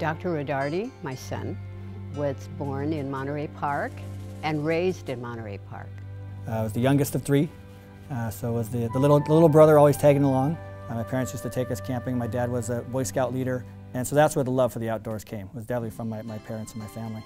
Dr. Rodarte, my son, was born in Monterey Park and raised in Monterey Park. I was the youngest of three, so was the little brother always tagging along. My parents used to take us camping. My dad was a Boy Scout leader, and so that's where the love for the outdoors came. It was definitely from my parents and my family.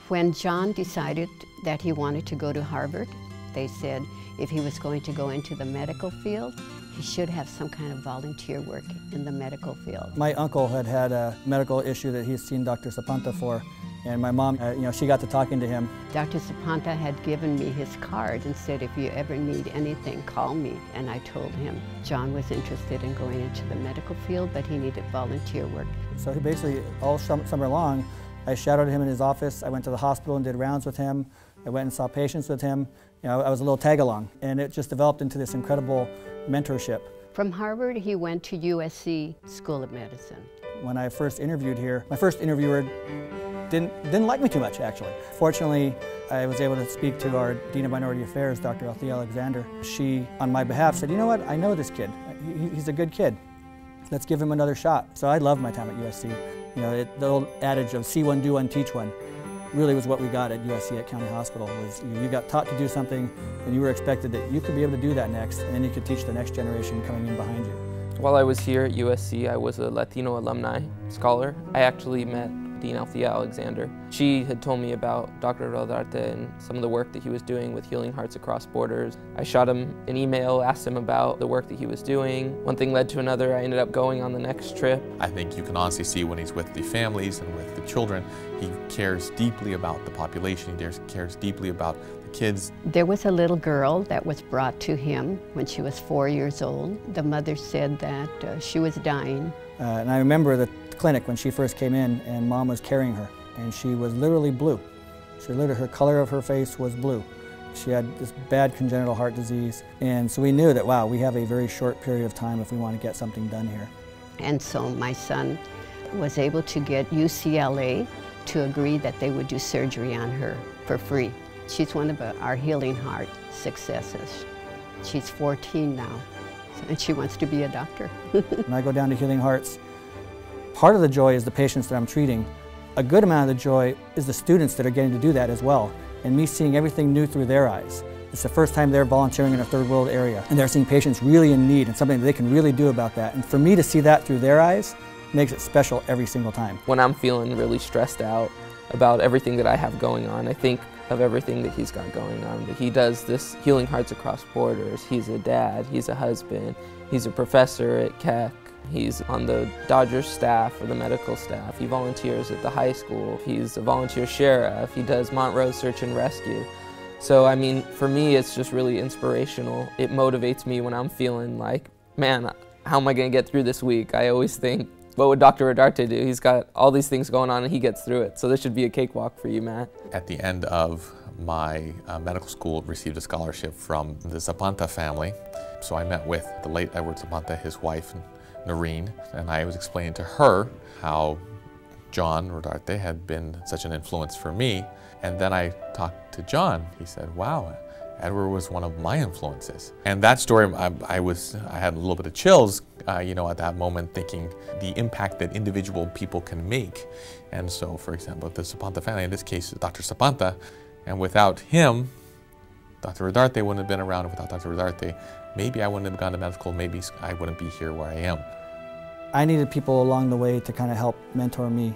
When John decided that he wanted to go to Harvard, they said if he was going to go into the medical field, he should have some kind of volunteer work in the medical field. My uncle had had a medical issue that he's seen Dr. Sapanta for, and my mom, she got to talking to him. Dr. Sapanta had given me his card and said, if you ever need anything, call me. And I told him John was interested in going into the medical field, but he needed volunteer work. So he basically, all summer long, I shadowed him in his office. I went to the hospital and did rounds with him. I went and saw patients with him. I was a little tag-along, and it just developed into this incredible mentorship. From Harvard, he went to USC School of Medicine. When I first interviewed here, my first interviewer didn't like me too much, actually. Fortunately, I was able to speak to our Dean of Minority Affairs, Dr. Althea Alexander. She, on my behalf, said, you know what, I know this kid. He's a good kid. Let's give him another shot. So I loved my time at USC. The old adage of see one, do one, teach one really was what we got at USC at County Hospital. Was you got taught to do something, and you were expected that you could be able to do that next, and then you could teach the next generation coming in behind you. While I was here at USC, I was a Latino alumni scholar. I actually met Dean Althea Alexander. She had told me about Dr. Rodarte and some of the work that he was doing with Healing Hearts Across Borders. I shot him an email, asked him about the work that he was doing. One thing led to another. I ended up going on the next trip. I think you can honestly see when he's with the families and with the children, he cares deeply about the population, he cares deeply about the kids. There was a little girl that was brought to him when she was 4 years old. The mother said that she was dying. And I remember the clinic when she first came in, and Mom was carrying her, and she was literally blue. Her color of her face was blue. She had this bad congenital heart disease, and so we knew that, wow, we have a very short period of time if we want to get something done here. And so my son was able to get UCLA to agree that they would do surgery on her for free. She's one of our Healing Heart successes. She's 14 now, and she wants to be a doctor. When I go down to Healing Hearts, part of the joy is the patients that I'm treating. A good amount of the joy is the students that are getting to do that as well, and me seeing everything new through their eyes. It's the first time they're volunteering in a third world area, and they're seeing patients really in need and something that they can really do about that. And for me to see that through their eyes makes it special every single time. When I'm feeling really stressed out about everything that I have going on, I think of everything that he's got going on. That he does this Healing Hearts Across Borders. He's a dad, he's a husband, he's a professor at Keck. He's on the Dodgers staff or the medical staff. He volunteers at the high school. He's a volunteer sheriff. He does Montrose Search and Rescue. So, I mean, for me, it's just really inspirational. It motivates me when I'm feeling like, man, how am I going to get through this week? I always think, what would Dr. Rodarte do? He's got all these things going on and he gets through it. So this should be a cakewalk for you, Matt. At the end of my medical school, received a scholarship from the Zapanta family. So I met with the late Edward Zapanta, his wife, Noreen, and I was explaining to her how John Rodarte had been such an influence for me. And then I talked to John. He said, wow, Edward was one of my influences. And that story, I had a little bit of chills, at that moment, thinking the impact that individual people can make. And so, for example, the Zapanta family, in this case, Dr. Zapanta, and without him, Dr. Rodarte wouldn't have been around. Without Dr. Rodarte, maybe I wouldn't have gone to medical school, maybe I wouldn't be here where I am. I needed people along the way to kind of help mentor me,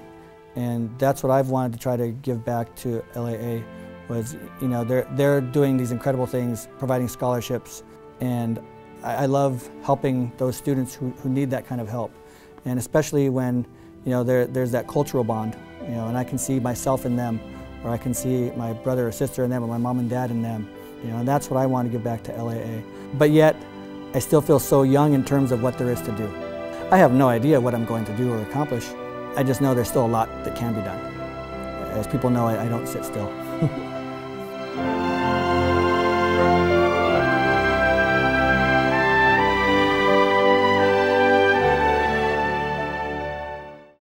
and that's what I've wanted to try to give back to LAA. Was, they're doing these incredible things, providing scholarships, and I love helping those students who need that kind of help, and especially when there's that cultural bond, and I can see myself in them, or I can see my brother or sister in them, or my mom and dad in them, and that's what I want to give back to LAA. But yet, I still feel so young in terms of what there is to do. I have no idea what I'm going to do or accomplish. I just know there's still a lot that can be done. As people know, I don't sit still.